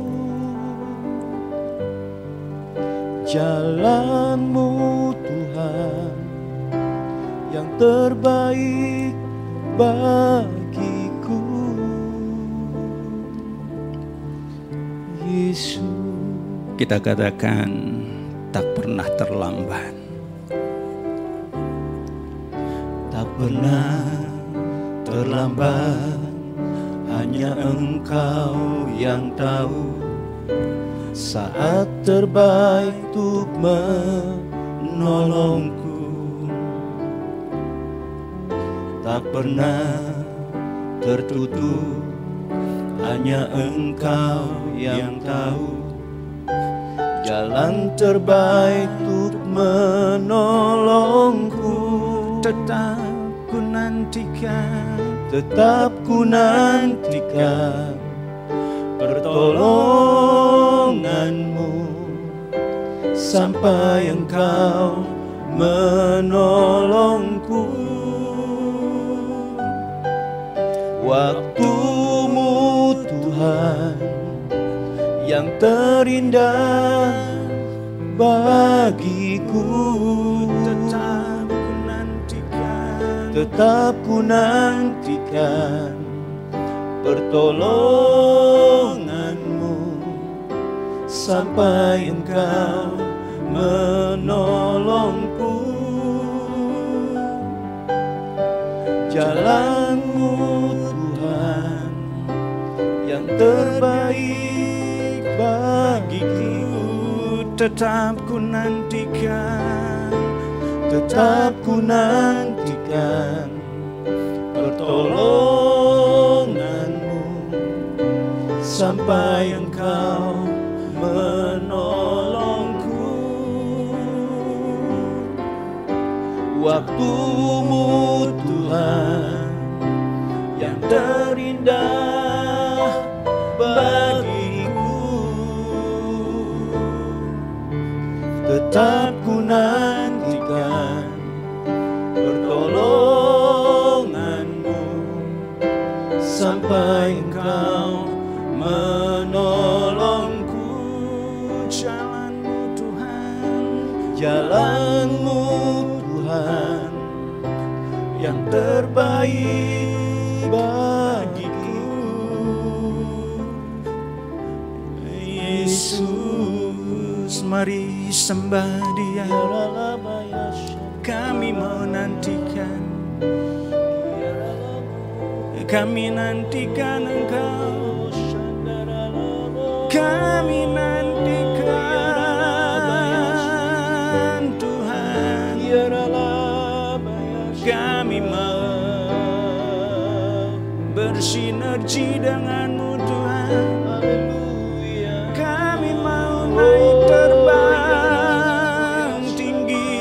Jalanmu Tuhan yang terbaik bagiku. Yesus. Kita katakan tak pernah terlambat. Tak pernah terlambat, hanya Engkau yang tahu saat terbaik untuk menolongku. Tak pernah tertutup, hanya Engkau yang tahu jalan terbaik untuk menolongku. Tetap ku nantikan, tetap ku nantikan pertolonganmu sampai Engkau menolongku. Waktumu Tuhan yang terindah bagiku. Tetap ku nantikan pertolonganmu sampai Engkau menolongku. Jalanmu Tuhan yang terbaik bagiku. tetap ku nantikan, tetap ku nantikan pertolonganmu sampai Engkau menolongku. Waktumu Tuhan yang terindah bagiku, tetap ku nantikan pertolonganmu sampai Engkau menolongku. jalan-Mu Tuhan yang terbaik bagiku. Yesus, mari sembah Dia. Kami mau nantikan, kami nantikan Engkau, kami nantikan Tuhan. Kami mau bersinergi dengan-Mu Tuhan. Kami mau naik terbang tinggi.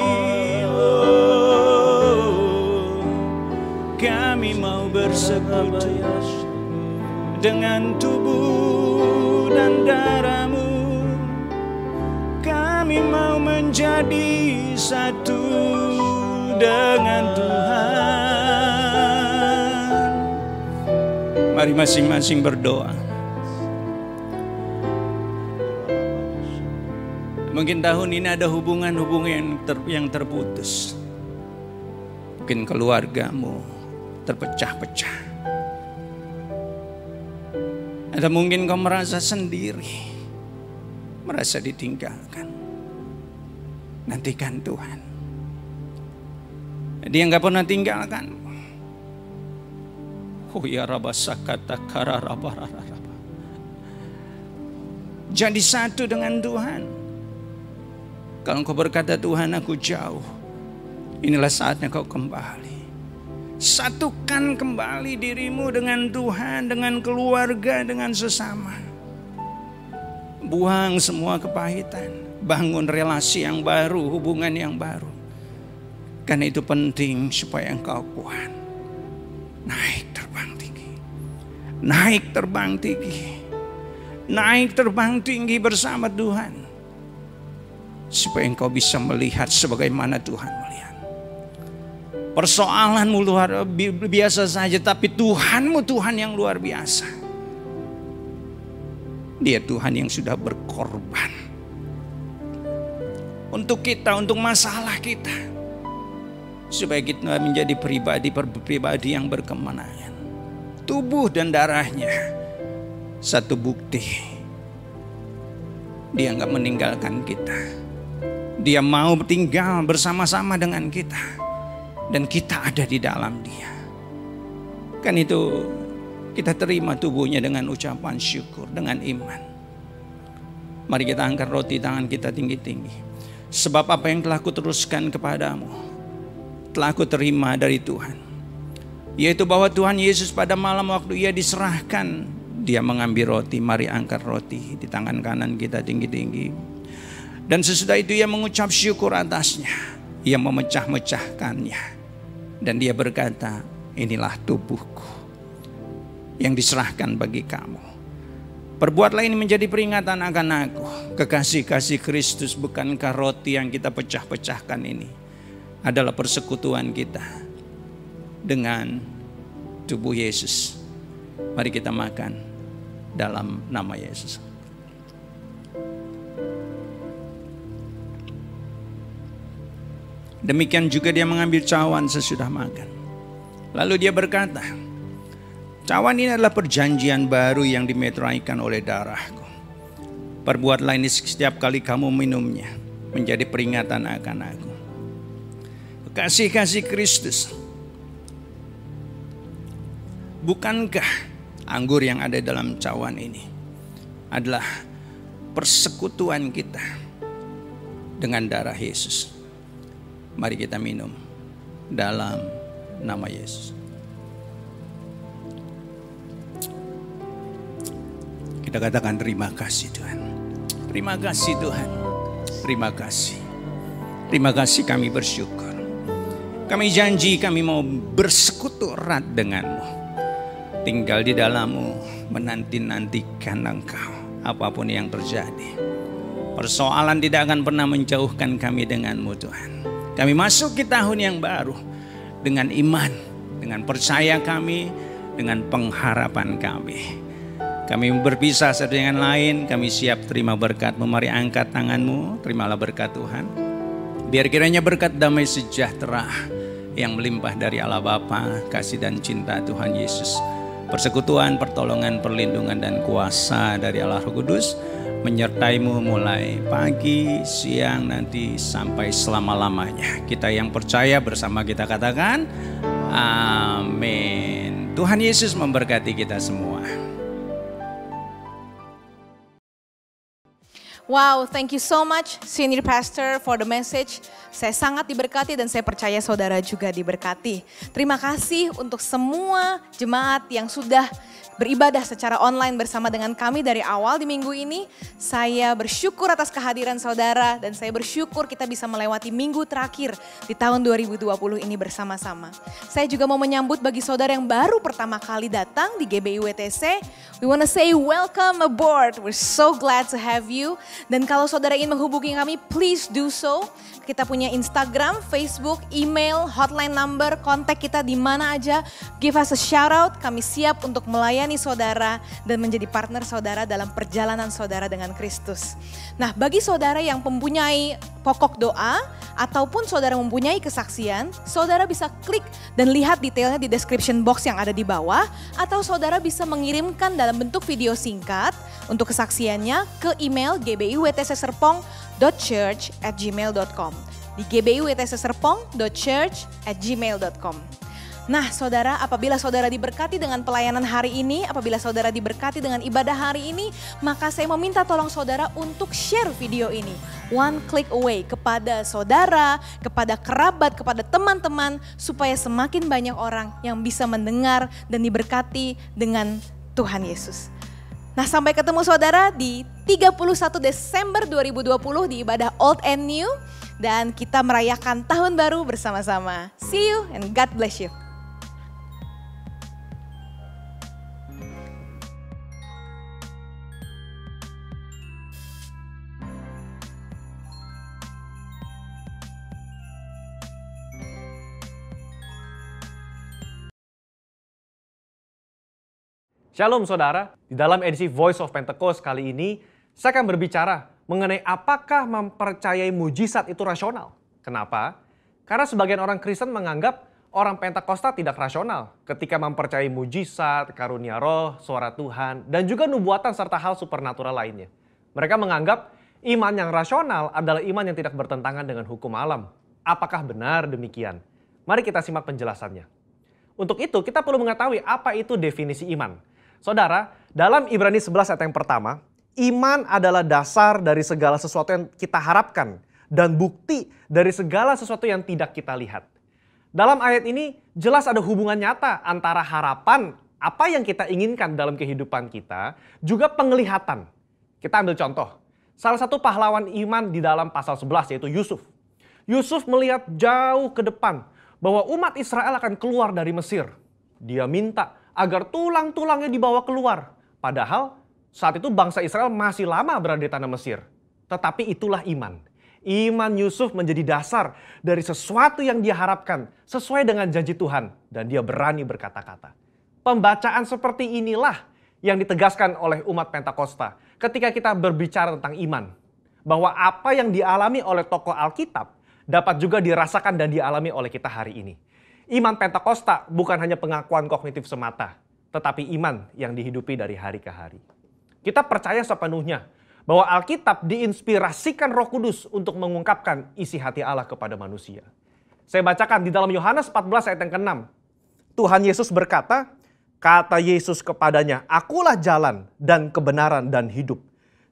Kami mau bersekutu dengan tubuh dan darah-Mu. Kami mau menjadi satu dengan Tuhan. Mari masing-masing berdoa. Mungkin tahun ini ada hubungan-hubungan yang terputus. Mungkin keluargamu terpecah-pecah. Atau mungkin kau merasa sendiri, merasa ditinggalkan. Nantikan Tuhan. Dia nggak pernah tinggalkan. Oh ya rabasakata kararabararaba. Jadi satu dengan Tuhan. Kalau engkau berkata Tuhan aku jauh, inilah saatnya kau kembali. Satukan kembali dirimu dengan Tuhan, dengan keluarga, dengan sesama. Buang semua kepahitan, bangun relasi yang baru, hubungan yang baru. Karena itu penting supaya engkau kuat. Naik terbang tinggi, naik terbang tinggi, naik terbang tinggi bersama Tuhan. Supaya engkau bisa melihat sebagaimana Tuhan melihat. Persoalanmu luar biasa saja, tapi Tuhanmu Tuhan yang luar biasa. Dia Tuhan yang sudah berkorban untuk kita, untuk masalah kita, supaya kita menjadi pribadi yang berkemenangan. Tubuh dan darahnya satu bukti. Dia nggak meninggalkan kita. Dia mau tinggal bersama-sama dengan kita. Dan kita ada di dalam Dia. Kan itu kita terima tubuhnya dengan ucapan syukur, dengan iman. Mari kita angkat roti tangan kita tinggi-tinggi. Sebab apa yang telah kuteruskan kepadamu, telah kuterima dari Tuhan. Yaitu bahwa Tuhan Yesus pada malam waktu Ia diserahkan, Dia mengambil roti. Mari angkat roti di tangan kanan kita tinggi-tinggi. Dan sesudah itu Ia mengucap syukur atasnya. Ia memecah-mecahkannya. Dan Dia berkata, inilah tubuhku yang diserahkan bagi kamu. Perbuatlah ini menjadi peringatan akan aku. Kekasih-kasih Kristus, bukankah roti yang kita pecah-pecahkan ini adalah persekutuan kita dengan tubuh Yesus. Mari kita makan dalam nama Yesus. Demikian juga Dia mengambil cawan sesudah makan. Lalu Dia berkata, cawan ini adalah perjanjian baru yang dimeteraikan oleh darahku. Perbuatlah ini setiap kali kamu minumnya, menjadi peringatan akan aku. Kasih-kasih Kristus, bukankah anggur yang ada dalam cawan ini adalah persekutuan kita dengan darah Yesus? Mari kita minum dalam nama Yesus. Kita katakan terima kasih Tuhan. Terima kasih Tuhan. Terima kasih. Terima kasih, kami bersyukur. Kami janji kami mau bersekutu erat denganmu. Tinggal di dalammu, menanti-nantikan Engkau apapun yang terjadi. Persoalan tidak akan pernah menjauhkan kami denganmu Tuhan. Kami masuk ke tahun yang baru dengan iman, dengan percaya kami, dengan pengharapan kami. Kami berpisah satu dengan lain, kami siap terima berkat-Mu. Mari angkat tanganmu, terimalah berkat Tuhan. Biar kiranya berkat damai sejahtera yang melimpah dari Allah Bapa, kasih dan cinta Tuhan Yesus, persekutuan, pertolongan, perlindungan dan kuasa dari Allah Roh Kudus menyertaimu mulai pagi, siang, nanti sampai selama-lamanya. Kita yang percaya bersama kita katakan, amin. Tuhan Yesus memberkati kita semua. Wow, thank you so much Senior Pastor for the message. Saya sangat diberkati dan saya percaya saudara juga diberkati. Terima kasih untuk semua jemaat yang sudah beribadah secara online bersama dengan kami dari awal di minggu ini. Saya bersyukur atas kehadiran saudara dan saya bersyukur kita bisa melewati minggu terakhir di tahun 2020 ini bersama-sama. Saya juga mau menyambut bagi saudara yang baru pertama kali datang di GBI WTC. We want to say welcome aboard. We're so glad to have you. Dan kalau saudara ingin menghubungi kami, please do so. Kita punya Instagram, Facebook, email, hotline number, kontak kita di mana aja. Give us a shout out, kami siap untuk melayani saudara dan menjadi partner saudara dalam perjalanan saudara dengan Kristus. Nah, bagi saudara yang mempunyai pokok doa ataupun saudara mempunyai kesaksian, saudara bisa klik dan lihat detailnya di description box yang ada di bawah, atau saudara bisa mengirimkan dalam bentuk video singkat untuk kesaksiannya ke email gbiwtcserpong.church@gmail.com di gbiwtcserpong.church@gmail.com. Nah saudara, apabila saudara diberkati dengan pelayanan hari ini, apabila saudara diberkati dengan ibadah hari ini, maka saya meminta tolong saudara untuk share video ini. One click away kepada saudara, kepada kerabat, kepada teman-teman, supaya semakin banyak orang yang bisa mendengar dan diberkati dengan Tuhan Yesus. Nah sampai ketemu saudara di 31 Desember 2020 di ibadah Old and New. Dan kita merayakan tahun baru bersama-sama. See you and God bless you. Shalom saudara, di dalam edisi Voice of Pentecost kali ini, saya akan berbicara mengenai apakah mempercayai mujizat itu rasional. Kenapa? Karena sebagian orang Kristen menganggap orang Pentakosta tidak rasional ketika mempercayai mujizat, karunia roh, suara Tuhan, dan juga nubuatan serta hal supernatural lainnya. Mereka menganggap iman yang rasional adalah iman yang tidak bertentangan dengan hukum alam. Apakah benar demikian? Mari kita simak penjelasannya. Untuk itu kita perlu mengetahui apa itu definisi iman. Saudara, dalam Ibrani 11 ayat yang pertama, iman adalah dasar dari segala sesuatu yang kita harapkan dan bukti dari segala sesuatu yang tidak kita lihat. Dalam ayat ini jelas ada hubungan nyata antara harapan, apa yang kita inginkan dalam kehidupan kita, juga penglihatan. Kita ambil contoh, salah satu pahlawan iman di dalam pasal 11 yaitu Yusuf. Yusuf melihat jauh ke depan bahwa umat Israel akan keluar dari Mesir. Dia minta agar tulang-tulangnya dibawa keluar. Padahal saat itu bangsa Israel masih lama berada di tanah Mesir. Tetapi itulah iman. Iman Yusuf menjadi dasar dari sesuatu yang dia harapkan sesuai dengan janji Tuhan. Dan dia berani berkata-kata. Pembacaan seperti inilah yang ditegaskan oleh umat Pentakosta ketika kita berbicara tentang iman. Bahwa apa yang dialami oleh tokoh Alkitab dapat juga dirasakan dan dialami oleh kita hari ini. Iman Pentakosta bukan hanya pengakuan kognitif semata, tetapi iman yang dihidupi dari hari ke hari. Kita percaya sepenuhnya bahwa Alkitab diinspirasikan Roh Kudus untuk mengungkapkan isi hati Allah kepada manusia. Saya bacakan di dalam Yohanes 14 ayat yang ke-6. Tuhan Yesus berkata, kata Yesus kepadanya, akulah jalan dan kebenaran dan hidup.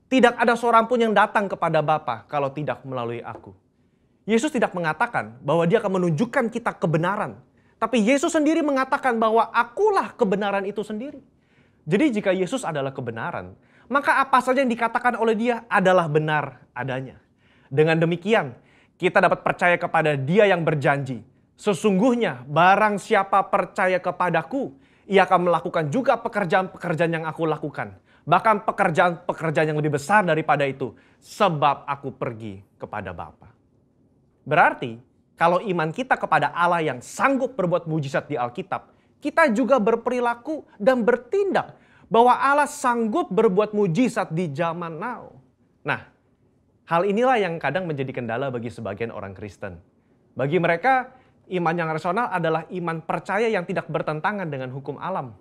Tidak ada seorang pun yang datang kepada Bapa kalau tidak melalui aku. Yesus tidak mengatakan bahwa dia akan menunjukkan kita kebenaran. Tapi Yesus sendiri mengatakan bahwa akulah kebenaran itu sendiri. Jadi jika Yesus adalah kebenaran, maka apa saja yang dikatakan oleh dia adalah benar adanya. Dengan demikian, kita dapat percaya kepada dia yang berjanji. Sesungguhnya barang siapa percaya kepadaku, ia akan melakukan juga pekerjaan-pekerjaan yang aku lakukan. Bahkan pekerjaan-pekerjaan yang lebih besar daripada itu, sebab aku pergi kepada Bapa. Berarti, kalau iman kita kepada Allah yang sanggup berbuat mujizat di Alkitab, kita juga berperilaku dan bertindak bahwa Allah sanggup berbuat mujizat di zaman now. Nah, Hal inilah yang kadang menjadi kendala bagi sebagian orang Kristen. Bagi mereka, iman yang rasional adalah iman percaya yang tidak bertentangan dengan hukum alam.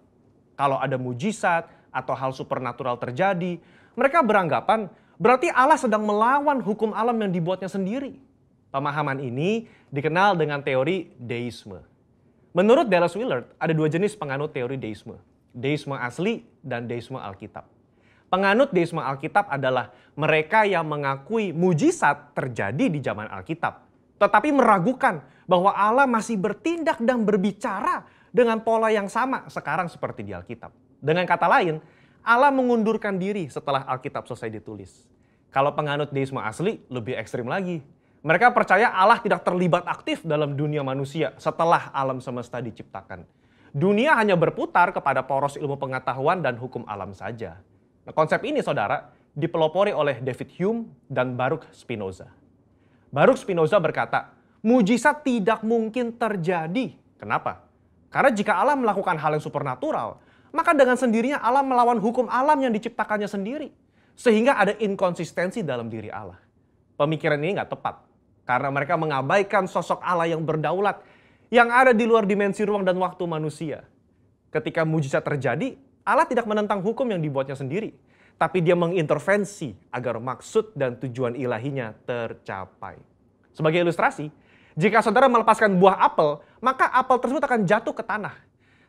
Kalau ada mujizat atau hal supernatural terjadi, mereka beranggapan berarti Allah sedang melawan hukum alam yang dibuatnya sendiri. Pemahaman ini dikenal dengan teori deisme. Menurut Dallas Willard, ada dua jenis penganut teori deisme. Deisme asli dan deisme Alkitab. Penganut deisme Alkitab adalah mereka yang mengakui mujizat terjadi di zaman Alkitab, tetapi meragukan bahwa Allah masih bertindak dan berbicara dengan pola yang sama sekarang seperti di Alkitab. Dengan kata lain, Allah mengundurkan diri setelah Alkitab selesai ditulis. Kalau penganut deisme asli, lebih ekstrim lagi. Mereka percaya Allah tidak terlibat aktif dalam dunia manusia setelah alam semesta diciptakan. Dunia hanya berputar kepada poros ilmu pengetahuan dan hukum alam saja. Nah, konsep ini, saudara, dipelopori oleh David Hume dan Baruch Spinoza. Baruch Spinoza berkata, mujizat tidak mungkin terjadi. Kenapa? Karena jika Allah melakukan hal yang supernatural, maka dengan sendirinya Allah melawan hukum alam yang diciptakannya sendiri. Sehingga ada inkonsistensi dalam diri Allah. Pemikiran ini nggak tepat. Karena mereka mengabaikan sosok Allah yang berdaulat, yang ada di luar dimensi ruang dan waktu manusia. Ketika mujizat terjadi, Allah tidak menentang hukum yang dibuatnya sendiri, tapi dia mengintervensi agar maksud dan tujuan ilahinya tercapai. Sebagai ilustrasi, jika saudara melepaskan buah apel, maka apel tersebut akan jatuh ke tanah.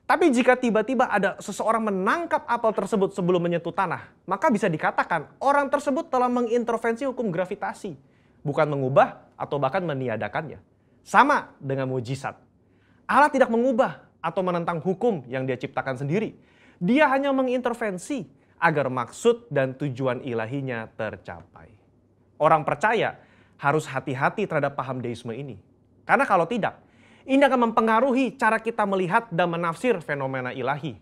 Tapi jika tiba-tiba ada seseorang menangkap apel tersebut sebelum menyentuh tanah, maka bisa dikatakan orang tersebut telah mengintervensi hukum gravitasi, bukan mengubah atau bahkan meniadakannya. Sama dengan mujizat. Allah tidak mengubah atau menentang hukum yang dia ciptakan sendiri. Dia hanya mengintervensi agar maksud dan tujuan ilahinya tercapai. Orang percaya harus hati-hati terhadap paham deisme ini. Karena kalau tidak, ini akan mempengaruhi cara kita melihat dan menafsir fenomena ilahi.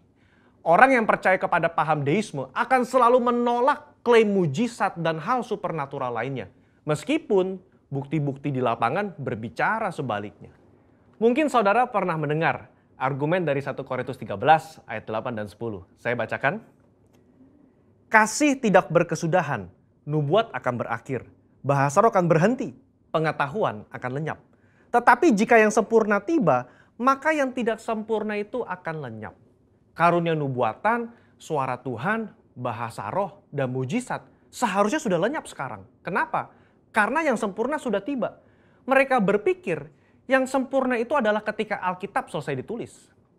Orang yang percaya kepada paham deisme akan selalu menolak klaim mujizat dan hal supernatural lainnya. Meskipun bukti-bukti di lapangan berbicara sebaliknya. Mungkin saudara pernah mendengar argumen dari 1 Korintus 13 ayat 8 dan 10. Saya bacakan. Kasih tidak berkesudahan, nubuat akan berakhir, bahasa roh akan berhenti, pengetahuan akan lenyap. Tetapi jika yang sempurna tiba, maka yang tidak sempurna itu akan lenyap. Karunia nubuatan, suara Tuhan, bahasa roh, dan mujizat seharusnya sudah lenyap sekarang. Kenapa? Karena yang sempurna sudah tiba. Mereka berpikir yang sempurna itu adalah ketika Alkitab selesai ditulis.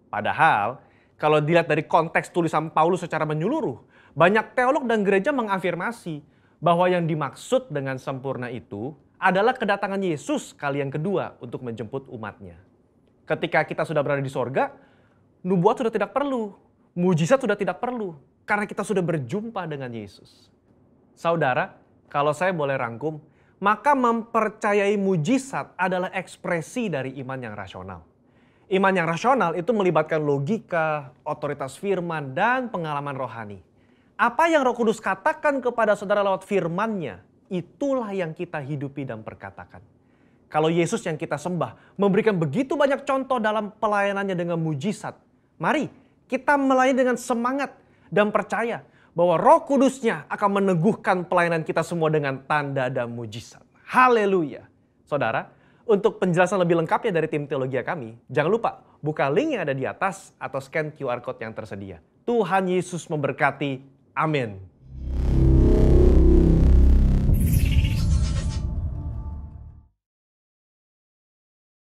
Padahal kalau dilihat dari konteks tulisan Paulus secara menyeluruh, banyak teolog dan gereja mengafirmasi bahwa yang dimaksud dengan sempurna itu adalah kedatangan Yesus kali yang kedua untuk menjemput umatnya. Ketika kita sudah berada di sorga, nubuat sudah tidak perlu, mujizat sudah tidak perlu, karena kita sudah berjumpa dengan Yesus. Saudara, kalau saya boleh rangkum, maka mempercayai mujizat adalah ekspresi dari iman yang rasional. Iman yang rasional itu melibatkan logika, otoritas firman, dan pengalaman rohani. Apa yang Roh Kudus katakan kepada saudara lewat firman-Nya, itulah yang kita hidupi dan perkatakan. Kalau Yesus yang kita sembah memberikan begitu banyak contoh dalam pelayanannya dengan mujizat, mari kita melayani dengan semangat dan percaya bahwa Roh Kudus-Nya akan meneguhkan pelayanan kita semua dengan tanda dan mujizat. Haleluya. Saudara, untuk penjelasan lebih lengkapnya dari tim teologia kami, jangan lupa buka link yang ada di atas atau scan QR Code yang tersedia. Tuhan Yesus memberkati. Amin.